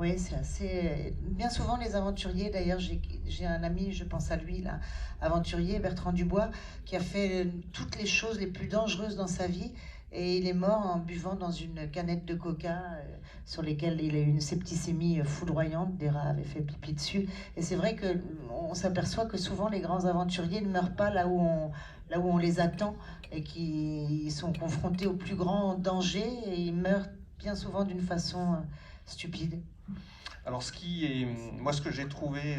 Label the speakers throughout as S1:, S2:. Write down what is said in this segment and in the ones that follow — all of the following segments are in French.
S1: Oui, c'est assez... Bien souvent, les aventuriers, d'ailleurs, j'ai un ami, je pense à lui, là, aventurier, Bertrand Dubois, qui a fait toutes les choses les plus dangereuses dans sa vie, et il est mort en buvant dans une canette de coca sur lesquelles il a eu une septicémie foudroyante, des rats avaient fait pipi dessus. Et c'est vrai qu'on s'aperçoit que souvent les grands aventuriers ne meurent pas là où on les attend, et qui sont confrontés au plus grand danger, et ils meurent bien souvent d'une façon stupide.
S2: Alors moi ce que j'ai trouvé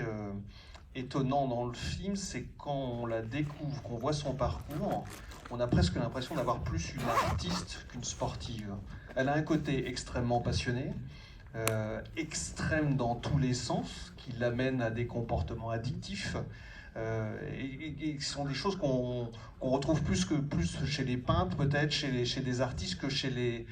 S2: étonnant dans le film, c'est quand on la découvre, qu'on voit son parcours, on a presque l'impression d'avoir plus une artiste qu'une sportive. Elle a un côté extrêmement passionné, extrême dans tous les sens, qui l'amène à des comportements addictifs. Et ce sont des choses qu'on retrouve plus chez les peintres, peut-être, chez des artistes que chez les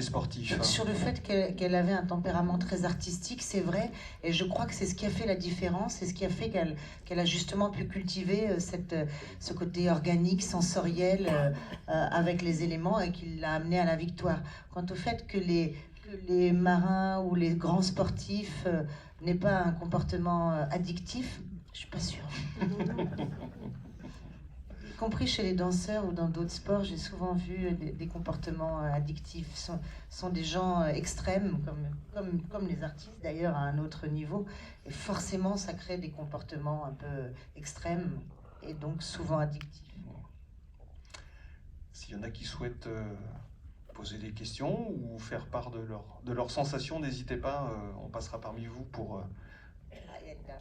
S2: sportifs.
S1: Sur le fait qu'elle avait un tempérament très artistique, c'est vrai, et je crois que c'est ce qui a fait la différence, c'est ce qui a fait qu'elle a justement pu cultiver ce côté organique, sensoriel, avec les éléments, et qui l'a amené à la victoire. Quant au fait que les marins ou les grands sportifs n'aient pas un comportement addictif, je suis pas sûre. Y compris chez les danseurs ou dans d'autres sports, j'ai souvent vu des comportements addictifs. Sont des gens extrêmes, comme les artistes d'ailleurs, à un autre niveau. Et forcément, ça crée des comportements un peu extrêmes et donc souvent addictifs.
S2: S'il y en a qui souhaitent poser des questions ou faire part de leurs sensations, n'hésitez pas, on passera parmi vous pour...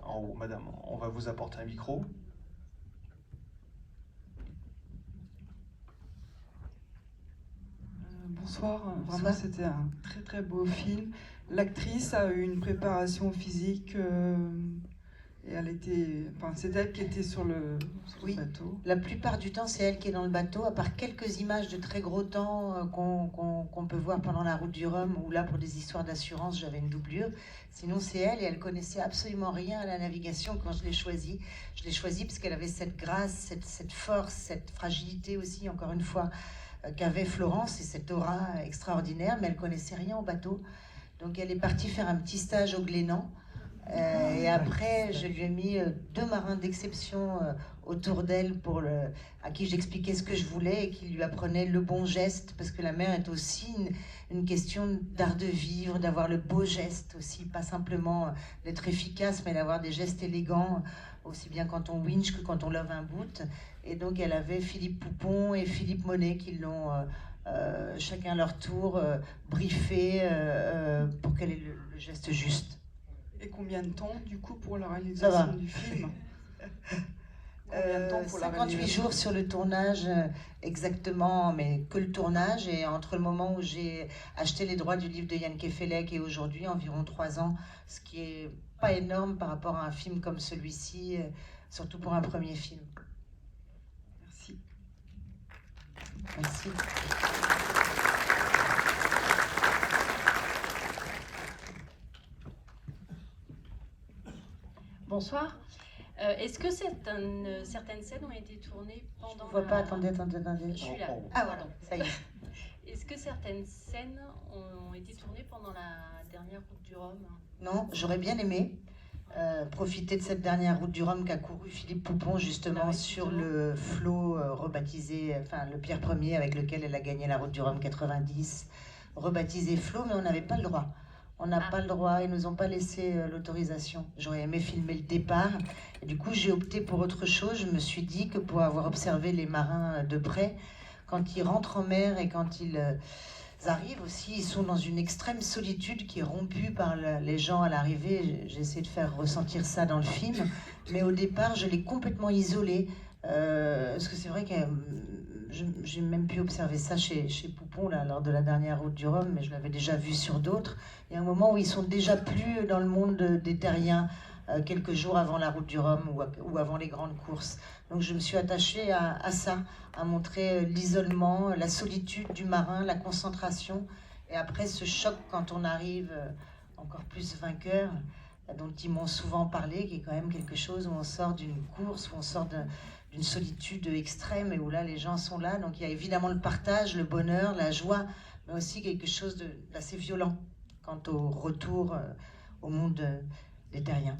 S2: en haut, madame, on va vous apporter un micro.
S3: Bonsoir, vraiment c'était un très très beau film. L'actrice a eu une préparation physique et c'est elle qui était sur le bateau.
S1: La plupart du temps c'est elle qui est dans le bateau, à part quelques images de très gros temps qu'on peut voir pendant la route du Rhum, où là pour des histoires d'assurance j'avais une doublure. Sinon c'est elle, et elle connaissait absolument rien à la navigation quand je l'ai choisie. Je l'ai choisie parce qu'elle avait cette grâce, cette force, cette fragilité aussi, encore une fois, qu'avait Florence, et cette aura extraordinaire, mais elle connaissait rien au bateau. Donc elle est partie faire un petit stage au Glénan, et après je lui ai mis 2 marins d'exception autour d'elle à qui j'expliquais ce que je voulais et qui lui apprenaient le bon geste, parce que la mer est aussi une question d'art de vivre, d'avoir le beau geste aussi, pas simplement d'être efficace, mais d'avoir des gestes élégants, aussi bien quand on winch que quand on love un bout. Et donc elle avait Philippe Poupon et Philippe Monet qui l'ont chacun leur tour briefé pour qu'elle ait le geste juste.
S3: Et combien de temps du coup pour la réalisation du film?
S1: 58 jours sur le tournage exactement, mais que le tournage, et entre le moment où j'ai acheté les droits du livre de Yann Kefelec et aujourd'hui, environ 3 ans, ce qui est pas énorme par rapport à un film comme celui-ci, surtout pour un premier film.
S3: Merci.
S1: Merci.
S4: Bonsoir. Est-ce que certaines scènes ont été tournées pendant...
S1: Je vois pas, attendez.
S4: Je suis là.
S1: Ah voilà, ça y est.
S4: Est-ce que certaines scènes ont été tournées pendant la dernière route du Rhum?
S1: Non, j'aurais bien aimé profiter de cette dernière route du Rhum qu'a couru Philippe Poupon justement sur le flot rebaptisé, enfin le Pierre Ier avec lequel elle a gagné la route du Rhum 90, rebaptisé Flot, mais on n'avait pas le droit. On n'a pas le droit, ils nous ont pas laissé l'autorisation. J'aurais aimé filmer le départ. Et du coup, j'ai opté pour autre chose. Je me suis dit que pour avoir observé les marins de près, quand ils rentrent en mer et quand ils arrivent aussi, ils sont dans une extrême solitude qui est rompue par les gens à l'arrivée. J'ai essayé de faire ressentir ça dans le film. Mais au départ, je l'ai complètement isolé. Parce que c'est vrai que j'ai même pu observer ça chez Poupon là, lors de la dernière route du Rhum, mais je l'avais déjà vu sur d'autres. Il y a un moment où ils sont déjà plus dans le monde des terriens, quelques jours avant la route du Rhum ou avant les grandes courses. Donc je me suis attachée à ça, à montrer l'isolement, la solitude du marin, la concentration, et après ce choc quand on arrive encore plus vainqueur, dont ils m'ont souvent parlé, qui est quand même quelque chose où on sort d'une course, où on sort d'une solitude extrême, et où là les gens sont là. Donc il y a évidemment le partage, le bonheur, la joie, mais aussi quelque chose d'assez violent quant au retour au monde des terriens.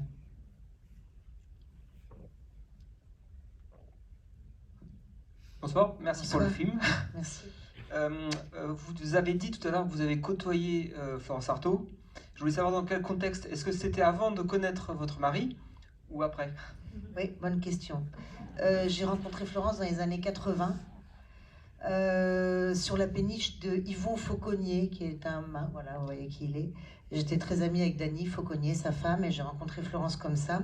S5: Bonsoir, merci
S1: Bonsoir.
S5: pour le film.
S1: Merci.
S5: Vous avez dit tout à l'heure que vous avez côtoyé Florence Artaud. Je voulais savoir dans quel contexte. Est-ce que c'était avant de connaître votre mari ou après?
S1: Oui, bonne question. J'ai rencontré Florence dans les années 80 sur la péniche de Yvon Fauconnier, qui est un mât, voilà, vous voyez qui il est. J'étais très amie avec Dany Fauconnier, sa femme, et j'ai rencontré Florence comme ça.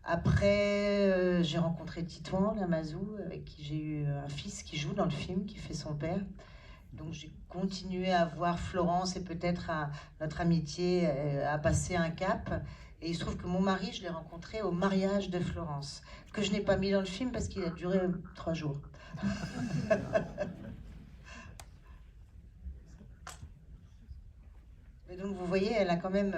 S1: Après, j'ai rencontré Titouan Lamazou, avec qui j'ai eu un fils qui joue dans le film, qui fait son père. Donc j'ai continué à voir Florence et peut-être notre amitié a passé un cap. Et il se trouve que mon mari, je l'ai rencontré au mariage de Florence, que je n'ai pas mis dans le film parce qu'il a duré 3 jours. Mais donc vous voyez, elle a quand même